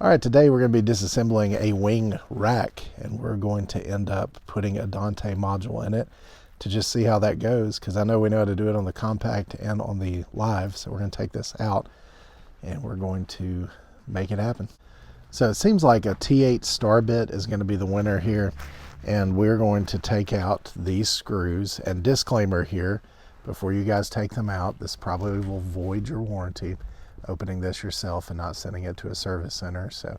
All right, today we're going to be disassembling a wing rack, and we're going to end up putting a Dante module in it to just see how that goes, because I know we know how to do it on the compact and on the live. So we're going to take this out and we're going to make it happen. So it seems like a T8 star bit is going to be the winner here, and we're going to take out these screws. And disclaimer here, before you guys take them out, this probably will void your warranty, opening this yourself and not sending it to a service center. So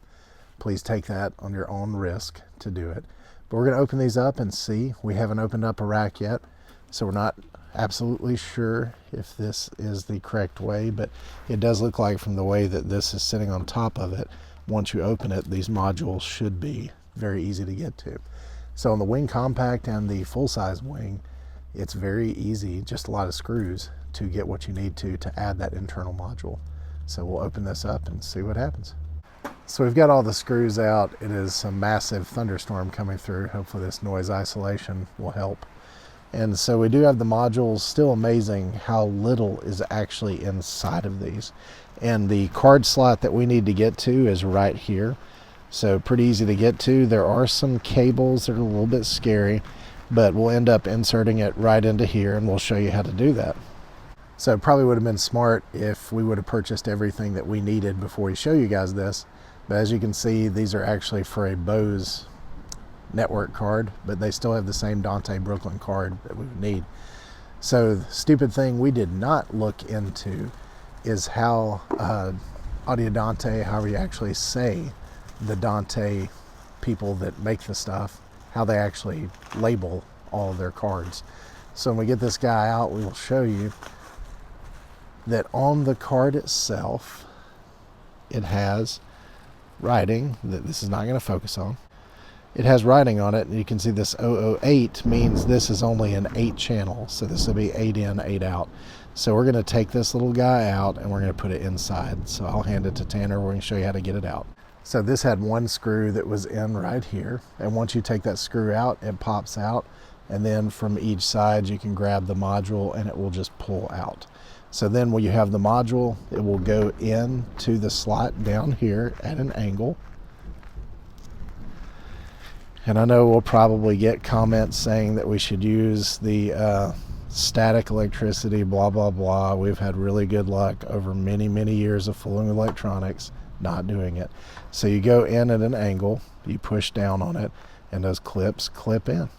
please take that on your own risk to do it. But we're going to open these up and see. We haven't opened up a rack yet, so we're not absolutely sure if this is the correct way, but it does look like, from the way that this is sitting on top of it, once you open it, these modules should be very easy to get to. So on the wing compact and the full-size wing, it's very easy, just a lot of screws to get what you need to add that internal module. So we'll open this up and see what happens. So we've got all the screws out. It is a massive thunderstorm coming through. Hopefully this noise isolation will help. And so we do have the modules. Still amazing how little is actually inside of these. And the card slot that we need to get to is right here. So pretty easy to get to. There are some cables that are a little bit scary, but we'll end up inserting it right into here, and we'll show you how to do that. So it probably would have been smart if we would have purchased everything that we needed before we show you guys this. But as you can see, these are actually for a Bose network card, but they still have the same Dante Brooklyn card that we would need. So the stupid thing we did not look into is how Audio Dante, however you actually say the Dante people that make the stuff, how they actually label all of their cards. So when we get this guy out, we will show you that on the card itself, it has writing that this is not going to focus on. It has writing on it, and you can see this 008 means this is only an 8 channel. So this will be 8 in, 8 out. So we're going to take this little guy out and we're going to put it inside. So I'll hand it to Tanner. We're going to show you how to get it out. So this had one screw that was in right here. And once you take that screw out, it pops out. And then from each side, you can grab the module and it will just pull out. So then when you have the module, it will go into the slot down here at an angle. And I know we'll probably get comments saying that we should use the static electricity, blah, blah, blah. We've had really good luck over many, many years of fooling with electronics, not doing it. So you go in at an angle, you push down on it, and those clips clip in.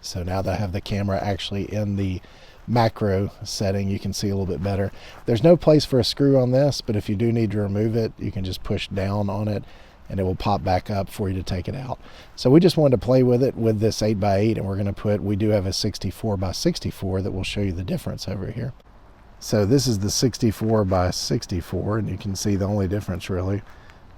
So now that I have the camera actually in the macro setting, you can see a little bit better. There's no place for a screw on this, but if you do need to remove it, you can just push down on it and it will pop back up for you to take it out. So we just wanted to play with it with this 8x8, and we're going to put, we do have a 64x64 that will show you the difference over here. So this is the 64x64, and you can see the only difference really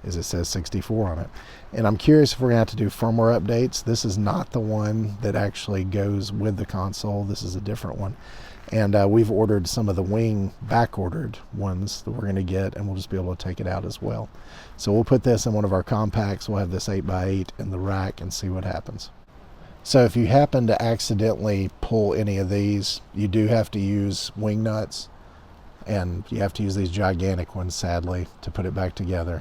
is it says 64 on it. And I'm curious if we're going to have to do firmware updates. This is not the one that actually goes with the console. This is a different one. And we've ordered some of the wing back-ordered ones that we're going to get, and we'll just be able to take it out as well. So we'll put this in one of our compacts. We'll have this 8x8 in the rack and see what happens. So if you happen to accidentally pull any of these, you do have to use wing nuts, and you have to use these gigantic ones, sadly, to put it back together.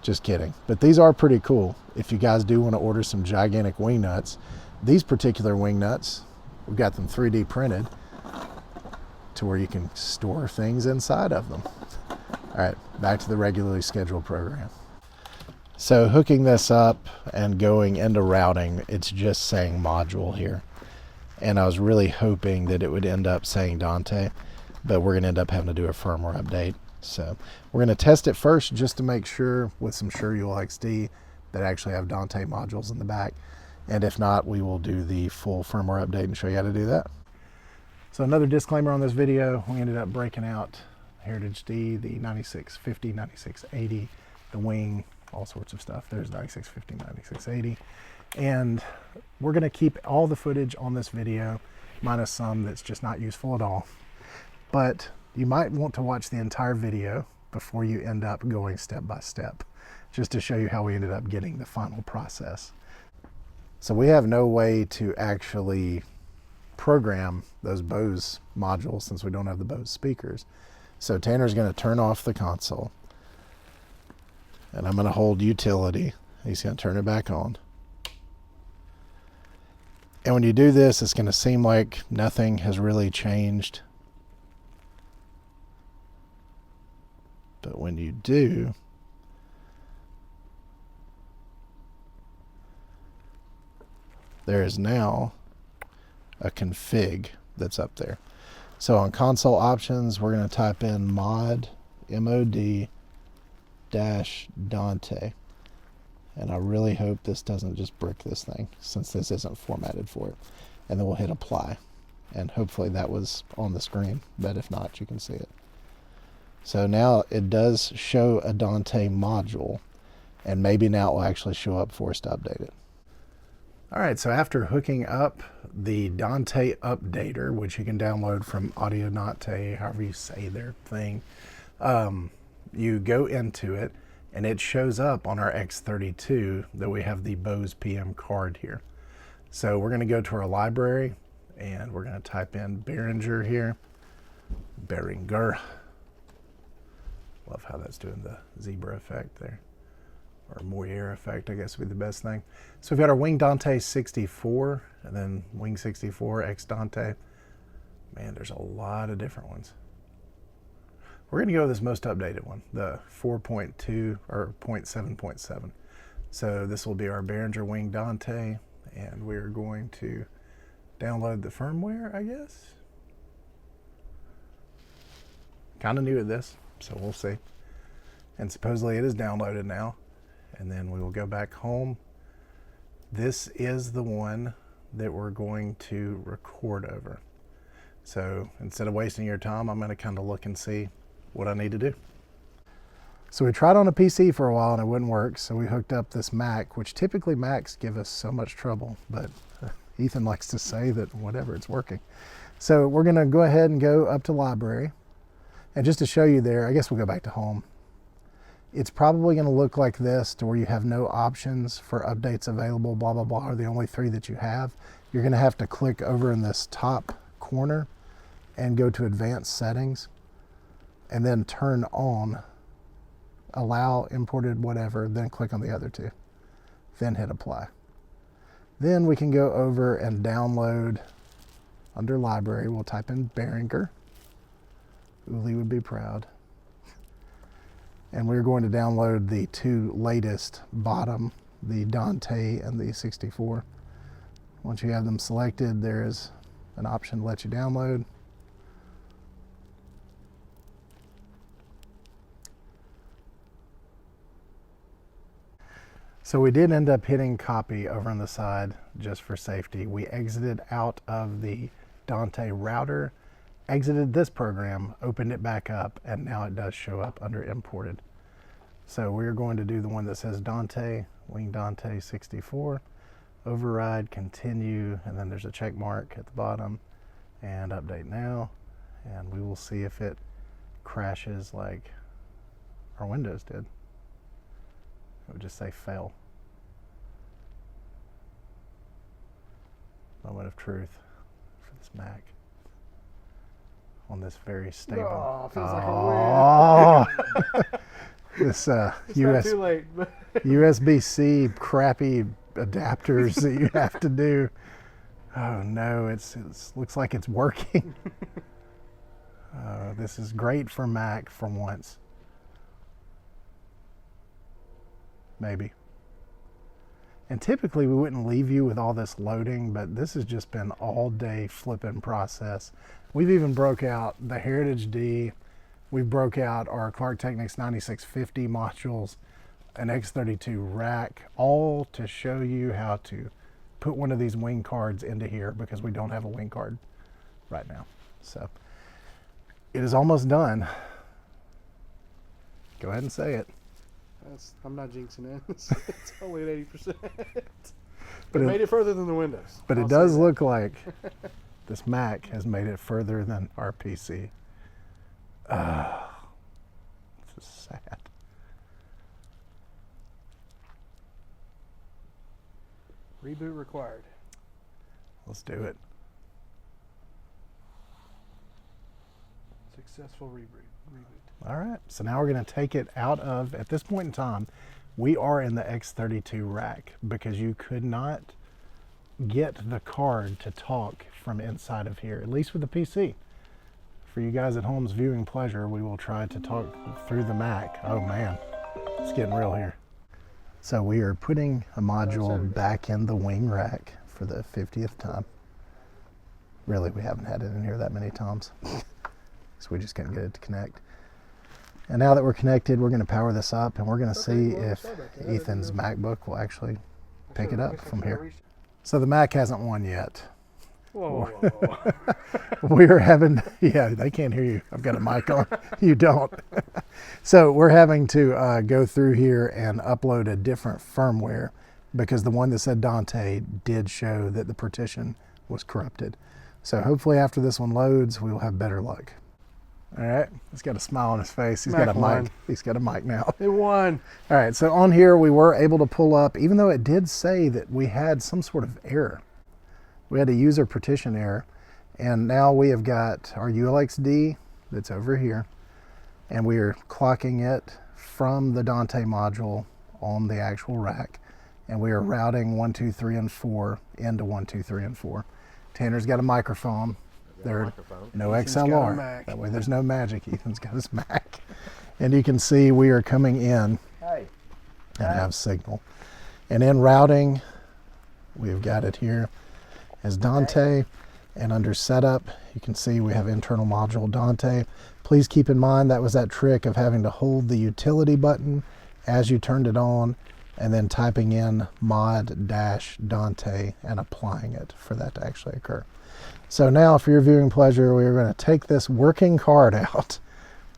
Just kidding. But these are pretty cool. If you guys do want to order some gigantic wing nuts, these particular wing nuts, we've got them 3D printed to where you can store things inside of them. All right, back to the regularly scheduled program. So hooking this up and going into routing, it's just saying module here. And I was really hoping that it would end up saying Dante, but we're going to end up having to do a firmware update. So we're going to test it first just to make sure with some Sure-Ul XD that actually have Dante modules in the back. And if not, we will do the full firmware update and show you how to do that. So another disclaimer on this video, we ended up breaking out Heritage D, the 9650, 9680, the wing, all sorts of stuff. There's 9650, 9680. And we're going to keep all the footage on this video, minus some that's just not useful at all. But you might want to watch the entire video before you end up going step by step, just to show you how we ended up getting the final process. So we have no way to actually program those Bose modules since we don't have the Bose speakers. So Tanner's going to turn off the console. And I'm going to hold utility. He's going to turn it back on. And when you do this, it's going to seem like nothing has really changed. But when you do, there is now a config that's up there. So on console options, we're going to type in mod, mod -Dante. And I really hope this doesn't just brick this thing, since this isn't formatted for it. And then we'll hit apply. And hopefully that was on the screen, but if not, you can see it. So now it does show a Dante module, and maybe now it will actually show up for us to update it. All right, so after hooking up the Dante updater, which you can download from Audionate, however you say their thing, you go into it, and it shows up on our X32 that we have the Bose PM card here. So we're going to go to our library, and we're going to type in Behringer here. Behringer. Love how that's doing the zebra effect there. Or Moyer effect, I guess would be the best thing. So we've got our Wing Dante 64, and then Wing 64 X Dante. Man, there's a lot of different ones. We're going to go with this most updated one, the 4.2 or 0.7.7. So this will be our Behringer Wing Dante, and we're going to download the firmware, I guess. Kind of new at this, so we'll see. And supposedly it is downloaded now. And then we will go back home. This is the one that we're going to record over. So instead of wasting your time, I'm going to kind of look and see what I need to do. So we tried on a PC for a while and it wouldn't work, so we hooked up this Mac, which typically Macs give us so much trouble, but Ethan likes to say that whatever, it's working. So we're going to go ahead and go up to library, and just to show you there, I guess we'll go back to home. It's probably going to look like this, to where you have no options for updates available, blah, blah, blah, are the only 3 that you have. You're going to have to click over in this top corner and go to advanced settings, and then turn on allow imported whatever, then click on the other 2, then hit apply. Then we can go over and download under library. We'll type in Behringer. Uli would be proud. And we're going to download the 2 latest bottom, the Dante and the 64. Once you have them selected, there is an option to let you download. So we did end up hitting copy over on the side just for safety. We exited out of the Dante router, exited this program, opened it back up, and now it does show up under imported. So we're going to do the one that says Dante, Wing Dante 64, override, continue, and then there's a check mark at the bottom, and update now, and we will see if it crashes like our Windows did. It would just say fail. Moment of truth for this Mac on this very stable. Oh, feels like a win. This Too late. USB-C crappy adapters that you have to do. Oh no, it looks like it's working. This is great for Mac for once. Maybe. And typically we wouldn't leave you with all this loading, but this has just been all day flipping process. We've even broke out the Heritage D. We broke out our Clark Technics 9650 modules, an X32 rack, all to show you how to put one of these wing cards into here, because we don't have a wing card right now. So it is almost done. Go ahead and say it. I'm not jinxing it. It's only at 80%. But it made it further than the Windows. But it does look like this Mac has made it further than our PC. This is sad. Reboot required. Let's do it. Successful reboot. All right, so now we're going to take it out of, at this point in time, we are in the X32 rack because you could not get the card to talk from inside of here, at least with the PC. For you guys at home's viewing pleasure, we will try to talk through the Mac. Oh man, it's getting real here. So we are putting a module back in the wing rack for the 50th time. Really, we haven't had it in here that many times. So we just couldn't get it to connect. And now that we're connected, we're going to power this up and we're going to see if Ethan's MacBook will actually pick it up from here. So the Mac hasn't won yet. Whoa. We're having, yeah, they can't hear you. I've got a mic on. You don't. So we're having to go through here and upload a different firmware because the one that said Dante did show that the partition was corrupted. So hopefully after this one loads, we will have better luck. All right, he's got a smile on his face. He's got a mic. He's got a mic now. It won. All right, so on here we were able to pull up, even though it did say that we had some sort of error. We had a user partition error, and now we have got our ULXD that's over here, and we are clocking it from the Dante module on the actual rack, and we are routing 1, 2, 3, and 4 into 1, 2, 3, and 4. Tanner's got a microphone. There, no XLR. That way there's no magic. Ethan's got his Mac. And you can see we are coming in and have signal. And in routing, we've got it here as Dante. And under setup, you can see we have internal module Dante. Please keep in mind that was that trick of having to hold the utility button as you turned it on and then typing in mod-Dante and applying it for that to actually occur. So now for your viewing pleasure, we're going to take this working card out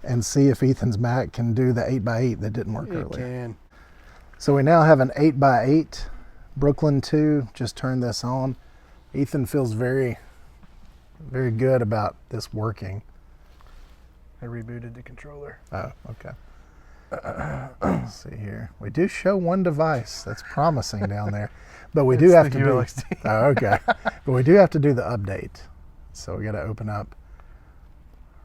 and see if Ethan's Mac can do the 8x8 that didn't work earlier. It can. So we now have an 8x8 Brooklyn 2. Just turned this on. Ethan feels very, very good about this working. I rebooted the controller. Oh, okay. Let's see here. We do show one device. That's promising down there. But we do have to do oh, okay. But we do have to do the update. So we got to open up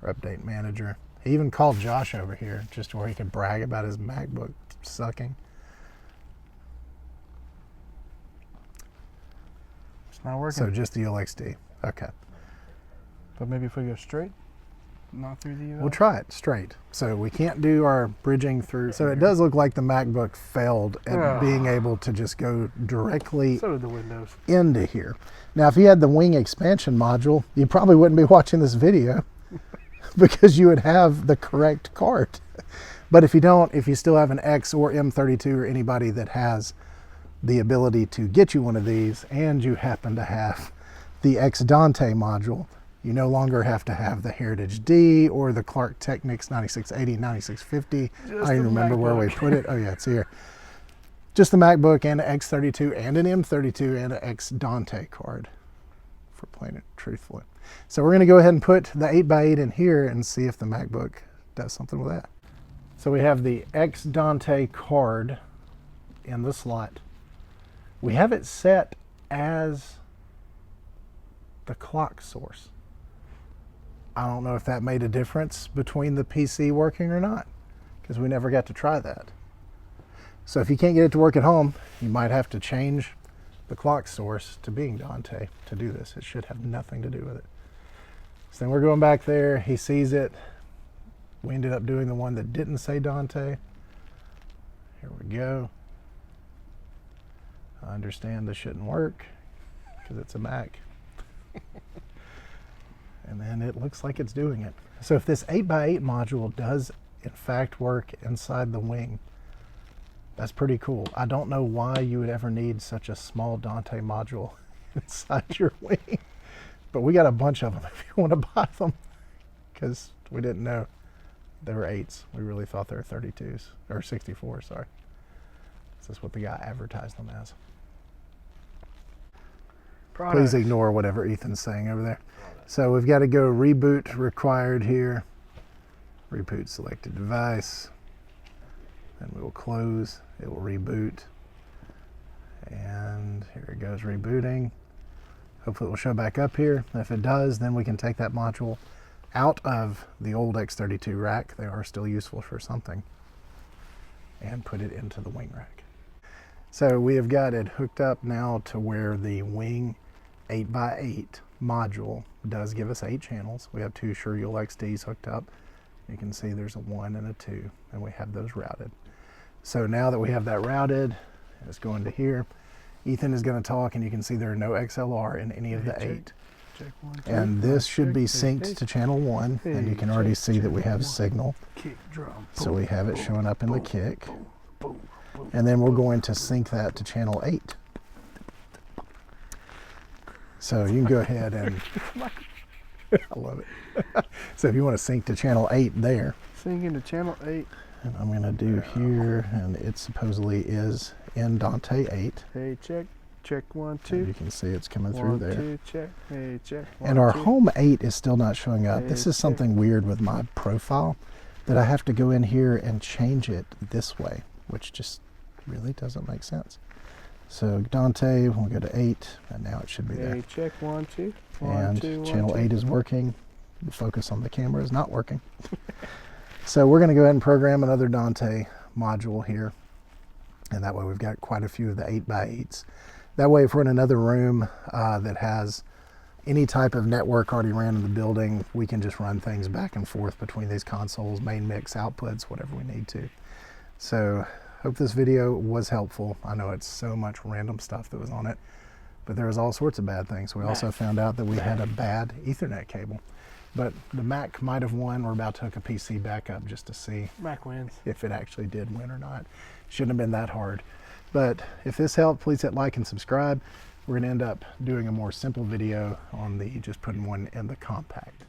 our update manager. He even called Josh over here just where he could brag about his MacBook sucking. It's not working. So just the ULXD. Okay. But maybe if we go straight, not through the UL? We'll try it straight. So we can't do our bridging through. So it does look like the MacBook failed at being able to just go directly So did the Windows. into here. Now, if you had the wing expansion module, you probably wouldn't be watching this video because you would have the correct card. But if you don't, if you still have an X or M32 or anybody that has the ability to get you one of these and you happen to have the X Dante module, you no longer have to have the Heritage D or the Clark Technics 9680, 9650. I don't even remember where we put it. Oh yeah, it's here. Just the MacBook and an X32 and an M32 and an X Dante card, for playing it truthfully. So we're gonna go ahead and put the 8x8 in here and see if the MacBook does something with that. So we have the X Dante card in the slot. We have it set as the clock source. I don't know if that made a difference between the PC working or not, because we never got to try that. So if you can't get it to work at home, you might have to change the clock source to being Dante to do this. It should have nothing to do with it. So then we're going back there, he sees it. We ended up doing the one that didn't say Dante. Here we go. I understand this shouldn't work because it's a Mac. And then it looks like it's doing it. So if this 8x8 module does in fact work inside the wing, that's pretty cool. I don't know why you would ever need such a small Dante module inside your wing, but we got a bunch of them if you want to buy them, because we didn't know they were 8s. We really thought they were 32s, or 64, sorry. This is what the guy advertised them as. Please ignore whatever Ethan's saying over there. So we've got to go reboot required here. Reboot selected device. Then we will close. It will reboot. And here it goes rebooting. Hopefully it will show back up here. If it does, then we can take that module, out of the old X32 rack. They are still useful for something. And put it into the wing rack. So we have got it hooked up now to where the wing 8x8 module does give us 8 channels. We have 2 Shure-UL XDs hooked up. You can see there's a 1 and a 2, and we have those routed. So now that we have that routed, it's going to here. Ethan is going to talk, and you can see there are no XLR in any of the 8. Check 1, 2, And this should be check, synced to channel 1, and you can already see that we have signal. kick drum. So we have it showing up in the kick. Boom, boom. And then we're going to sync that to channel 8. So you can go ahead and, I love it. So if you want to sync to channel 8 there, Syncing to channel 8. and I'm going to do here, and it supposedly is in Dante 8. Hey, check. Check 1, And 2. you can see it's coming through 1, there. 2, check. Hey, check. And 1, our 2. home 8 is still not showing up. Hey, This is check. something weird with my profile, that I have to go in here and change it this way, which just really doesn't make sense. So Dante, we'll go to 8, and now it should be there. Hey, check 1, 2. 1, And 2, 1, channel 2. 8 is working. The focus on the camera is not working. So we're going to go ahead and program another Dante module here. And that way we've got quite a few of the 8x8s. That way if we're in another room that has any type of network already ran in the building, we can just run things back and forth between these consoles, main mix, outputs, whatever we need to. So hope this video was helpful. I know it's so much random stuff that was on it, but there was all sorts of bad things. We also found out that we had a bad Ethernet cable. But the Mac might have won. We're about to hook a PC back up just to see Mac wins. if it actually did win or not. Shouldn't have been that hard. But if this helped, please hit like and subscribe. We're going to end up doing a more simple video on the just putting one in the compact.